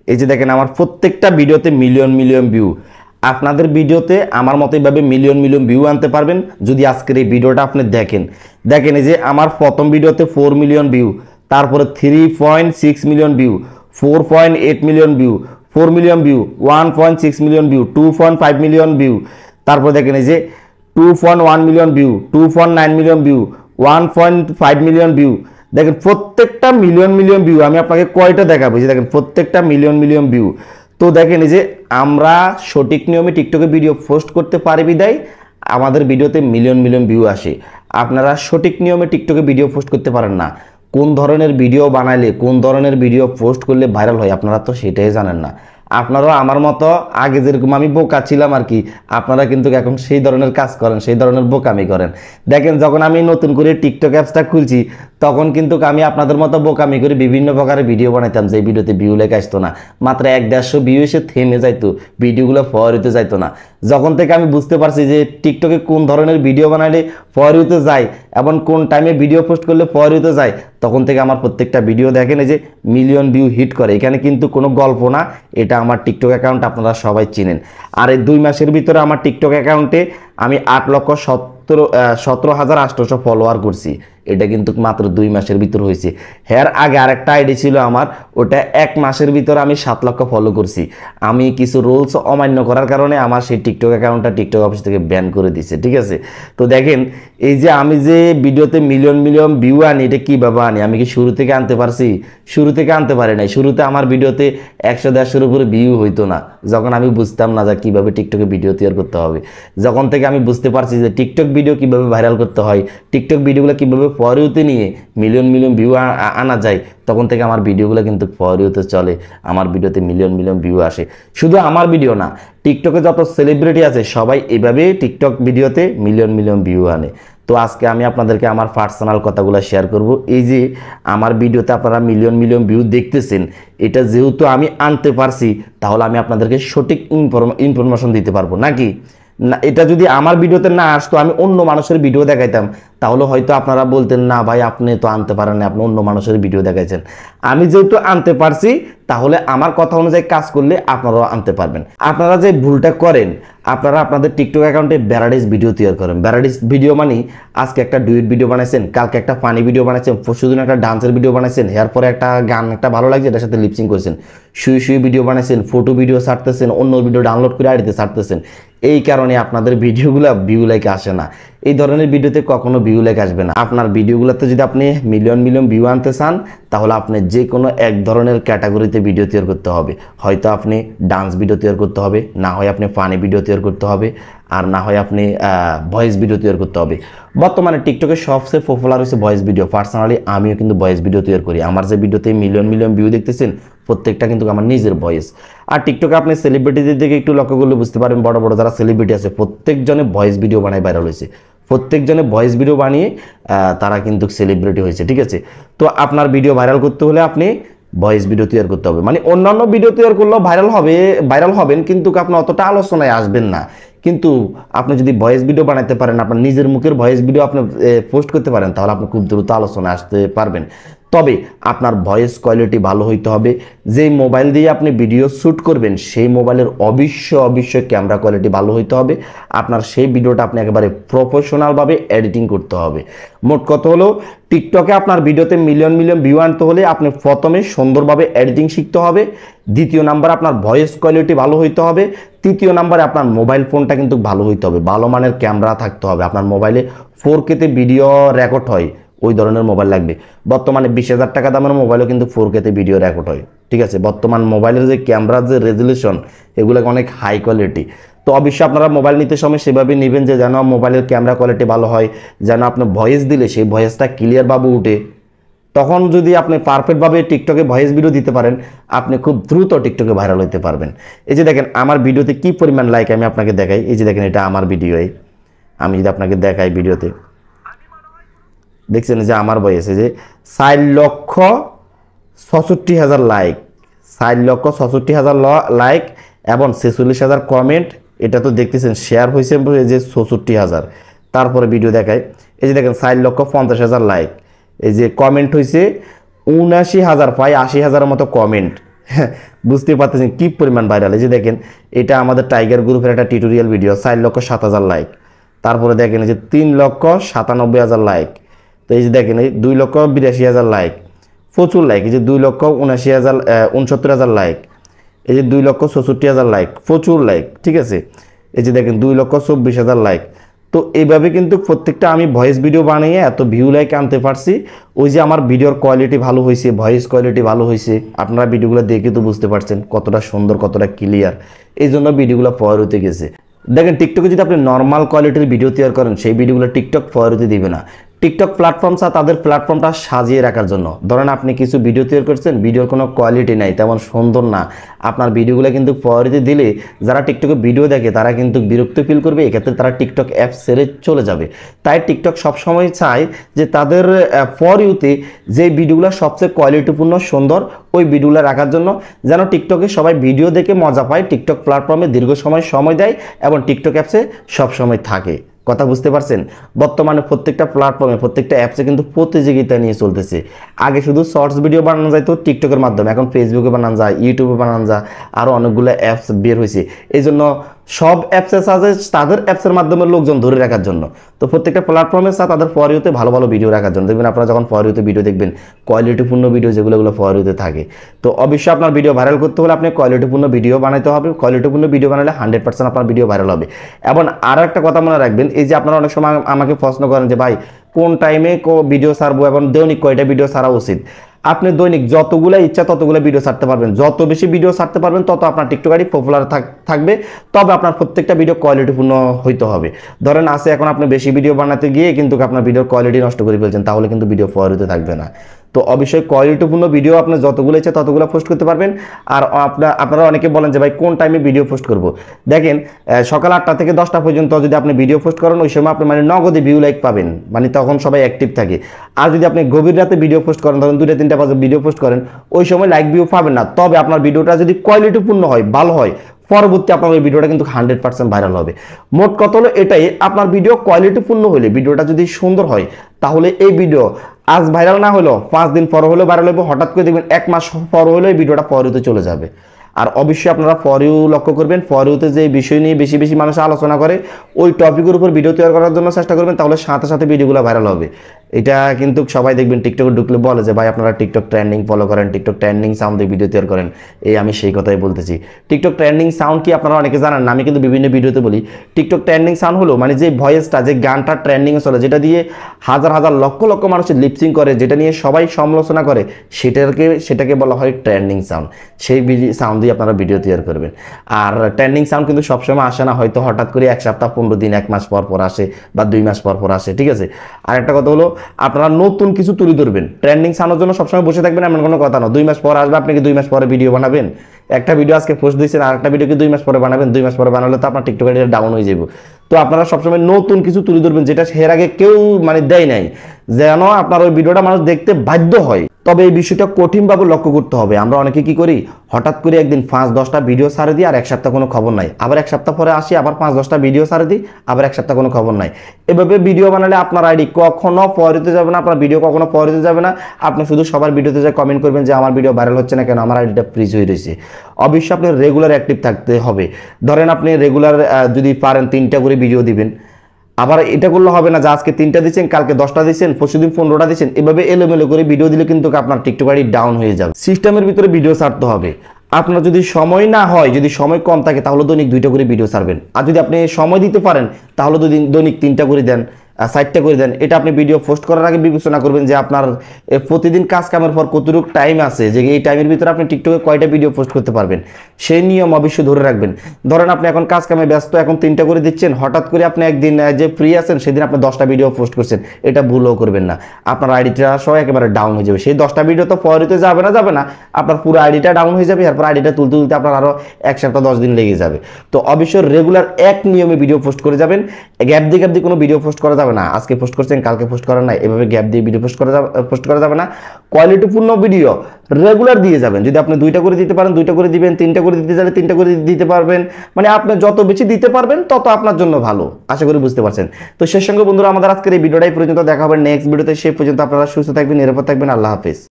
এই যে দেখেন আমার প্রত্যেকটা ভিডিওতে মিলিয়ন মিলিয়ন ভিউ। আপনাদের ভিডিওতে আমার মতো এইভাবে মিলিয়ন মিলিয়ন ভিউ আনতে পারবেন যদি আজকের এই ভিডিওটা আপনি দেখেন। দেখেন এই যে আমার প্রথম ভিডিওতে 4 মিলিয়ন ভিউ, তারপরে 3.6 million view, 4.8 million view, 4 million view, 1.6 million view, 2.5 million view, তারপর দেখেন এই যে 2.1 million view, 2.9 million view, 1.5 million view. দেখেন প্রত্যেকটা মিলিয়ন মিলিয়ন ভিউ। আমি আপনাকে কয়টা দেখাবো, যে দেখেন প্রত্যেকটা মিলিয়ন মিলিয়ন ভিউ। তো দেখেন এই যে আমরা সঠিক নিয়মে টিকটকে ভিডিও পোস্ট করতে পারি বিদায় আমাদের ভিডিওতে মিলিয়ন মিলিয়ন ভিউ আসে। আপনারা সঠিক নিয়মে টিকটকে ভিডিও পোস্ট করতে পারেন না। কোন ধরনের ভিডিও বানাইলে কোন ধরনের ভিডিও পোস্ট করলে ভাইরাল হয় আপনারা তো সেটাই জানেন না। আপনারাও আমার মতো আগে যেরকম আমি বোকা ছিলাম আর কি, আপনারা কিন্তু এখন সেই ধরনের কাজ করেন, সেই ধরনের বোকামি করেন। দেখেন যখন আমি নতুন করে টিকটক অ্যাপসটা খুলছি তখন কিন্তু আমি আপনাদের মতো বোকামি করে বিভিন্ন প্রকারের ভিডিও বানাইতাম, যে ভিডিওতে ভিউ লেখা আসতো না, মাত্র 1-150 ভিউ এসে থেমে যাইতো, ভিডিওগুলো ফরওয়ার্ড যাইতো না। যখন থেকে আমি বুঝতে পারছি যে টিকটকে কোন ধরনের ভিডিও বানাইলে ফরওয়ার্ড যায় এবং কোন টাইমে ভিডিও পোস্ট করলে ফরওয়ার্ড যায়, তখন থেকে আমার প্রত্যেকটা ভিডিও দেখেন এই যে মিলিয়ন ভিউ হিট করে। এখানে কিন্তু কোনো গল্প না, এটা আমার টিকটক অ্যাকাউন্ট, আপনারা সবাই চিনেন। আর এই 2 মাসের ভিতরে আমার টিকটক অ্যাকাউন্টে আমি 8,17,800 ফলোয়ার করছি। এটা কিন্তু মাত্র 2 মাসের ভিতর হয়েছে। এর আগে আরেকটা আইডি ছিল আমার, ওটা 1 মাসের ভিতরে আমি 7 লক্ষ ফলো করছি। আমি কিছু রুলস অমান্য করার কারণে আমার সেই টিকটক অ্যাকাউন্টটা টিকটক অফিস থেকে ব্যান করে দিছে, ঠিক আছে। তো দেখেন এই যে আমি যে ভিডিওতে মিলিয়ন মিলিয়ন ভিউ আনি, এটা কীভাবে আনি? আমি কি শুরু থেকে আনতে পারছি? শুরু থেকে আনতে পারি নাই। শুরুতে আমার ভিডিওতে 100-150-এর উপরে ভিউ হইতো না, যখন আমি বুঝতাম না যে কীভাবে টিকটকে ভিডিও তৈরি করতে হবে। যখন থেকে আমি বুঝতে পারছি যে টিকটক ভিডিও কীভাবে ভাইরাল করতে হয়, টিকটক ভিডিওগুলো কীভাবে ফরওয়ার্ড নিয়ে মিলিয়ন মিলিয়ন ভিউ আনা যায়, তখন থেকে আমার ভিডিওগুলো কিন্তু ফরওয়ার্ড চলে, আমার ভিডিওতে মিলিয়ন মিলিয়ন ভিউ আসে। শুধু আমার ভিডিও না, টিকটকে যত সেলিব্রিটি আছে সবাই এভাবে টিকটক ভিডিওতে মিলিয়ন মিলিয়ন ভিউ আনে। তো আজকে আমি আপনাদেরকে আমার পার্সোনাল কথাগুলো শেয়ার করব। এই যে আমার ভিডিওতে আপনারা মিলিয়ন মিলিয়ন ভিউ দেখতেছেন, এটা যেহেতু আমি আনতে পারছি, তাহলে আমি আপনাদেরকে সঠিক ইনফরমেশন দিতে পারবো নাকি না। এটা যদি আমার ভিডিওতে না আসতো, আমি অন্য মানুষের ভিডিও দেখাইতাম, তাহলে হয়তো আপনারা বলতেন না ভাই আপনি তো আনতে পারেন না, আপনি অন্য মানুষের ভিডিও দেখাইছেন। আমি যেহেতু আনতে পারছি, তাহলে আমার কথা অনুযায়ী কাজ করলে আপনারাও আনতে পারবেন। আপনারা যে ভুলটা করেন, আপনারা আপনাদের টিকটক অ্যাকাউন্টে ব্যারাডিস ভিডিও তৈরি করেন। ব্যারাডিস ভিডিও মানে আজকে একটা ডুয়েট ভিডিও বানাইছেন, কালকে একটা ফানি ভিডিও বানাইছেন, পরশুদিন একটা ডান্সের ভিডিও বানাইছেন, এরপরে একটা গান একটা ভালো লাগছে এটার সাথে লিপসিং করেছেন, শুয়ে শুয়ে ভিডিও বানাইছেন, ফটো ভিডিও ছাড়তেছেন, অন্য ভিডিও ডাউনলোড করে আইডিতে ছাড়তেছেন। এই কারণে আপনাদের ভিডিওগুলো ভিউ লাইক আসে না। এই ধরনের ভিডিওতে কখনো ভিউ লাইক আসবে না। আপনার ভিডিওগুলোতে যদি আপনি মিলিয়ন মিলিয়ন ভিউ আনতে চান, তাহলে আপনি যে কোনো এক ধরনের ক্যাটাগরিতে ভিডিও তৈরি করতে হবে। হয়তো আপনি ডান্স ভিডিও তৈরি করতে হবে, না হয় আপনি ফানি ভিডিও তৈরি করতে হবে, আর না হয় আপনি ভয়েস ভিডিও তৈরি করতে হবে। বর্তমানে টিকটকে সবচেয়ে পপুলার হচ্ছে ভয়েস ভিডিও। পার্সোনালি আমিও কিন্তু ভয়েস ভিডিও তৈরি করি। আমার যে ভিডিওতে মিলিয়ন মিলিয়ন ভিউ দেখতেছেন, প্রত্যেকটা কিন্তু আমার নিজের ভয়েস। আর টিকটকে আপনি সেলিব্রিটিদের দিকে একটু লক্ষ্য করলে বুঝতে পারবেন, বড় বড় যারা সেলিব্রিটি আছে প্রত্যেকজনে ভয়েস ভিডিও বানায় ভাইরাল হয়েছে। প্রত্যেকজনে ভয়েস ভিডিও বানিয়ে তারা কিন্তু সেলিব্রিটি হয়েছে, ঠিক আছে। তো আপনার ভিডিও ভাইরাল করতে হলে আপনি ভয়েস ভিডিও তৈরি করতে হবে। মানে অন্যান্য ভিডিও তৈরি করলেও ভাইরাল হবেন, কিন্তু আপনি অতটা আলোচনায় আসবেন না। কিন্তু আপনি যদি ভয়েস ভিডিও বানাতে পারেন, আপনার নিজের মুখের ভয়েস ভিডিও আপনি পোস্ট করতে পারেন, তাহলে আপনি খুব দ্রুত আলোচনায় আসতে পারবেন। তবে আপনার ভয়েস কোয়ালিটি ভালো হইতে হবে। যেই মোবাইল দিয়ে আপনি ভিডিও শ্যুট করবেন, সেই মোবাইলের অবশ্যই ক্যামেরা কোয়ালিটি ভালো হইতে হবে। আপনার সেই ভিডিওটা আপনি একেবারে প্রফেশনালভাবে এডিটিং করতে হবে। মোট কথা হলো, টিকটকে আপনার ভিডিওতে মিলিয়ন মিলিয়ন ভিউ আনতে হলে আপনি প্রথমে সুন্দরভাবে এডিটিং শিখতে হবে। দ্বিতীয় নাম্বার আপনার ভয়েস কোয়ালিটি ভালো হইতে হবে। তৃতীয় নাম্বারে আপনার মোবাইল ফোনটা কিন্তু ভালো হইতে হবে, ভালো মানের ক্যামেরা থাকতে হবে। আপনার মোবাইলে 4K-তে ভিডিও রেকর্ড হয়, ওই ধরনের মোবাইল লাগবে। বর্তমানে 20,000 টাকা দামের মোবাইলও কিন্তু 4K-তে ভিডিও রেকর্ড হয়, ঠিক আছে। বর্তমান মোবাইলের যে ক্যামেরার যে রেজলিউশন, এগুলো অনেক হাই কোয়ালিটি। তো অবশ্যই আপনারা মোবাইল নিতে সময় সেভাবে নেবেন যে যেন মোবাইলের ক্যামেরা কোয়ালিটি ভালো হয়, যেন আপনি ভয়েস দিলে সেই ভয়েসটা ক্লিয়ারভাবে উঠে। তখন যদি আপনি পারফেক্টভাবে টিকটকে ভয়েস ভিডিও দিতে পারেন, আপনি খুব দ্রুত টিকটকে ভাইরাল হতে পারবেন। এই যে দেখেন আমার ভিডিওতে কি পরিমাণ লাইক আমি আপনাকে দেখাই। এই যে দেখেন এটা আমার ভিডিওই, আমি যদি আপনাকে দেখাই ভিডিওতে, দেখছেন যে আমার ভয়েস এই যে 4,66,000 লাইক, 4,66,000 লাইক এবং 46,000 কমেন্ট। এটা তো দেখতেছেন শেয়ার হয়েছে যে 66,000। তারপরে ভিডিও দেখায়, এই যে দেখেন 4,50,000 লাইক, এই যে কমেন্ট হয়েছে 79,000, প্রায় 80,000-এর মতো কমেন্ট। বুঝতে পারতেছেন কি পরিমাণ ভাইরাল। এই যে দেখেন এটা আমাদের টাইগার গ্রুপের একটা টিউটোরিয়াল ভিডিও, 4,07,000 লাইক। তারপরে দেখেন এই যে 3,97,000 লাইক। তো এই যে দেখেন এই 2,82,000 লাইক, প্রচুর লাইক। এই যে 2,79,000 লাইক। এই যে 2,64,000 লাইক, প্রচুর লাইক, ঠিক আছে। এই যে দেখেন 2,24,000 লাইক। তো এইভাবে কিন্তু প্রত্যেকটা আমি ভয়েস ভিডিও বানিয়ে এত ভিউ লাইক আনতে পারছি। ওই যে আমার ভিডিওর কোয়ালিটি ভালো হয়েছে, ভয়েস কোয়ালিটি ভালো হয়েছে, আপনারা ভিডিওগুলো দেখে তো বুঝতে পারছেন কতটা সুন্দর, কতটা ক্লিয়ার। এই জন্য ভিডিওগুলো ফর হতে গেছে। দেখেন টিকটকে যদি আপনি নর্মাল কোয়ালিটির ভিডিও তৈরি করেন, সেই ভিডিওগুলো টিকটক ফর হতে দিবে না। টিকটক প্ল্যাটফর্ম তাদের প্ল্যাটফর্মটা সাজিয়ে রাখার জন্য। ধরেন আপনি কিছু ভিডিও তৈরি করছেন, ভিডিওর কোনো কোয়ালিটি নাই, তেমন সুন্দর না, আপনার ভিডিওগুলো কিন্তু ফরওয়ার্ডে দিলে যারা টিকটকে ভিডিও দেখে তারা কিন্তু বিরক্ত ফিল করবে, এক্ষেত্রে তারা টিকটক অ্যাপ ছেড়ে চলে যাবে। তাই টিকটক সবসময় চায় যে তাদের ফর ইউতে যে ভিডিওগুলো সবচেয়ে কোয়ালিটিপূর্ণ সুন্দর ওই ভিডিওগুলো রাখার জন্য, যেন টিকটকে সবাই ভিডিও দেখে মজা পায়, টিকটক প্ল্যাটফর্মে দীর্ঘ সময় দেয় এবং টিকটক অ্যাপসে সবসময় থাকে। কথা বুঝতে পারছেন? বর্তমানে প্রত্যেকটা প্ল্যাটফর্মে, প্রত্যেকটা অ্যাপসে কিন্তু প্রতিযোগিতা নিয়ে চলতেছে। আগে শুধু শর্টস ভিডিও বানানো যায় তো টিকটকের মাধ্যমে, এখন ফেসবুকে বানানো যায়, ইউটিউবে বানানো যায়, আরও অনেকগুলো অ্যাপস বের হয়েছে। এই জন্য সব অ্যাপসের সাথে তাদের অ্যাপসের মাধ্যমে লোকজন ধরে রাখার জন্য। তো প্রত্যেকটা প্ল্যাটফর্মের সাথে তাদের ফর ইউতে ভালো ভালো ভিডিও রাখার জন্য। দেখবেন আপনারা যখন ফর ইউতে ভিডিও দেখবেন, কোয়ালিটিপূর্ণ ভিডিও যেগুলো ফর ইউতে থাকে। তো অবশ্যই আপনার ভিডিও ভাইরাল করতে হলে আপনি কোয়ালিটিপূর্ণ ভিডিও বানাতে হবে। কোয়ালিটিপূর্ণ ভিডিও বানালে 100% আপনার ভিডিও ভাইরাল হবে। এবং আরও একটা কথা মনে রাখবেন, এই যে আপনারা অনেক সময় আমাকে প্রশ্ন করেন যে ভাই কোন টাইমে ভিডিও ছাড়বো এবং দৈনিক কয়টা ভিডিও ছাড়া উচিত। আপনি দৈনিক যতগুলো ইচ্ছা ততগুলো ভিডিও ছাড়তে পারবেন। যত বেশি ভিডিও ছাড়তে পারবেন তত আপনার টিকটক আইডি পপুলার থাকবে। তবে আপনার প্রত্যেকটা ভিডিও কোয়ালিটিপূর্ণ হইতে হবে। ধরেন আছে এখন আপনি বেশি ভিডিও বানাতে গিয়ে কিন্তু আপনার ভিডিওর কোয়ালিটি নষ্ট করে ফেলছেন, তাহলে কিন্তু ভিডিও ফর হতে থাকবে না। তো অবশ্যই কোয়ালিটিপূর্ণ ভিডিও আপনি যতগুলো ইচ্ছা ততগুলো পোস্ট করতে পারবেন। আর আপনারা অনেকে বলেন যে ভাই কোন টাইমে ভিডিও পোস্ট করব। দেখেন সকাল 8টা থেকে 10টা পর্যন্ত যদি আপনি ভিডিও পোস্ট করেন, ওই সময় আপনি মানে নগদে ভিউ লাইক পাবেন, মানে তখন সবাই অ্যাক্টিভ থাকে। আর যদি আপনি গভীর রাতে ভিডিও পোস্ট করেন, ধরেন 2টা-3টা বাজে ভিডিও পোস্ট করেন, ওই সময় লাইক ভিউ পাবেন না। তবে আপনার ভিডিওটা যদি কোয়ালিটিপূর্ণ হয়, ভালো হয়, পরবর্তী আপনার ওই ভিডিওটা কিন্তু 100% ভাইরাল হবে। মোট কথা হলো এটাই, আপনার ভিডিও কোয়ালিটিপূর্ণ হলে, ভিডিওটা যদি সুন্দর হয়, তাহলে এই ভিডিও আজ ভাইরাল না হলেও 5 দিন পর হলেও ভাইরাল হবে। হঠাৎ করে দেখবেন 1 মাস পর হলেও এই ভিডিওটা ফর ইউতে চলে যাবে। আর অবশ্যই আপনারা ফর ইউ লক্ষ্য করবেন, ফর ইউতে যে বিষয় নিয়ে বেশি বেশি মানুষ আলোচনা করে ওই টপিকের উপর ভিডিও তৈরি করার জন্য চেষ্টা করবেন, তাহলে সাথে সাথে ভিডিওগুলো ভাইরাল হবে। এটা কিন্তু সবাই দেখবেন টিকটকে ঢুকলে বলে যে ভাই আপনারা টিকটক ট্রেন্ডিং ফলো করেন, টিকটক ট্রেন্ডিং সাউন্ডে ভিডিও তৈরি করেন। আমি সেই কথাই বলতেছি। টিকটক ট্রেন্ডিং সাউন্ড কি আপনারা অনেকে জানেন না, আমি কিন্তু বিভিন্ন ভিডিওতে বলি। টিকটক ট্রেন্ডিং সাউন্ড হলো মানে যে ভয়েসটা, যে গানটা ট্রেন্ডিংয়ে চলে, যেটা দিয়ে হাজার হাজার লক্ষ লক্ষ মানুষের লিপসিং করে, যেটা নিয়ে সবাই সমালোচনা করে, সেটাকে বলা হয় ট্রেন্ডিং সাউন্ড। সেই সাউন্ড দিয়ে আপনারা ভিডিও তৈরি করবেন। আর ট্রেন্ডিং সাউন্ড কিন্তু সবসময় আসে না, হয়তো হঠাৎ করে 1 সপ্তাহ, 15 দিন, 1 মাস পর পর আসে বা 2 মাস পর পর আসে, ঠিক আছে। আর একটা কথা হলো আপনারা নতুন কিছু তুলে ধরবেন। ট্রেন্ডিং সাউন্ডের জন্য সবসময় বসে থাকবেন এমন কোনো কথা না। 2 মাস পর আসবে, আপনি কি 2 মাস পরে ভিডিও বানাবেন? একটা ভিডিও আজকে পোস্ট দিয়েছেন, আর একটা ভিডিও কি 2 মাস পরে বানাবেন? 2 মাস পরে বানালে তো আপনার টিকটক আইডি ডাউন হয়ে যাবে। তো আপনারা সবসময় নতুন কিছু তুলে ধরবেন, যেটা এর আগে কেউ মানে দেয় নাই, যেন আপনার ওই ভিডিওটা মানুষ দেখতে বাধ্য হয়। তবে এই বিষয়টা কঠিনভাবে লক্ষ্য করতে হবে। আমরা অনেকে কি করি, হঠাৎ করে একদিন 5-10টা ভিডিও ছাড়ে দিই, আর 1 সপ্তাহ কোনো খবর নাই। আবার 1 সপ্তাহ পরে আসি, আবার 5-10টা ভিডিও ছাড়ে দিই, আবার 1 সপ্তাহ কোনো খবর নাই। এভাবে ভিডিও বানালে আপনার আইডি কখনো ফরওয়ার্ডে যাবে না, আপনার ভিডিও কখনো ফরওয়ার্ডে যাবে না। আপনি শুধু সবার ভিডিওতে যা কমেন্ট করবেন যে আমার ভিডিও ভাইরাল হচ্ছে না কেন, আমার আইডিটা ফ্রিজ হয়ে রয়েছে। অবশ্যই আপনি রেগুলার অ্যাক্টিভ থাকতে হবে। ধরেন আপনি রেগুলার যদি পারেন 3টা করে ভিডিও দিবেন। আবার এটা করলে হবে না যে আজকে 3টা দিচ্ছেন, কালকে 10টা দিচ্ছেন, পরশুদিন 15টা দিচ্ছেন। এভাবে এলোমেলো করে ভিডিও দিলে কিন্তু আপনার টিকটক আইডি ডাউন হয়ে যাবে। সিস্টেমের ভিতরে ভিডিও ছাড়তে হবে। আপনার যদি সময় না হয়, যদি সময় কম থাকে, তাহলে দৈনিক 2টা করে ভিডিও ছাড়বেন। আর যদি আপনি সময় দিতে পারেন, তাহলে দৈনিক 3টা করে দেন, 4টা করে দেন। এটা আপনি ভিডিও পোস্ট করার আগে বিবেচনা করবেন যে আপনার প্রতিদিন কাজ কামের পর কতটুকু টাইম আছে, যে এই টাইমের ভিতরে আপনি টিকটকে কয়টা ভিডিও পোস্ট করতে পারবেন। সেই নিয়ম অবশ্যই ধরে রাখবেন। ধরেন আপনি এখন কাজ কামে ব্যস্ত, এখন 3টা করে দিচ্ছেন, হঠাৎ করে আপনি একদিন যে ফ্রি আছেন সেদিন আপনি 10টা ভিডিও পোস্ট করছেন, এটা ভুলও করবেন না। আপনার আইডিটা সহ একেবারে ডাউন হয়ে যাবে। সেই 10টা ভিডিও তো ফরওয়ার্ডে যাবে না, আপনার পুরো আইডিটা ডাউন হয়ে যাবে। এরপর আইডিটা তুলতে আপনার আরও 1 সপ্তাহ 10 দিন লেগে যাবে। তো অবশ্যই রেগুলার এক নিয়মে ভিডিও পোস্ট করে যাবেন। গ্যাপ দিয়ে কোনো ভিডিও পোস্ট করা যাবে না। আজকে পোস্ট করছেন, কালকে পোস্ট করা নাই, এভাবে গ্যাপ দিয়ে ভিডিও পোস্ট করা যাবে না। কোয়ালিটিপূর্ণ ভিডিও রেগুলার দিয়ে যাবেন। যদি আপনি 2টা করে দিতে পারেন 2টা করে দিবেন, 3টা করে দিতে চাইলে 3টা করে দিতে পারবেন। মানে আপনি যত বেশি দিতে পারবেন তত আপনার জন্য ভালো। আশা করি বুঝতে পারছেন। তো সেই সঙ্গে বন্ধুরা, আমাদের আজকের এই ভিডিওটাই পর্যন্ত দেখা হবে নেক্সট ভিডিওতে। সে পর্যন্ত আপনারা সুস্থ থাকবেন, নিরাপদ থাকবেন। আল্লাহ হাফেজ।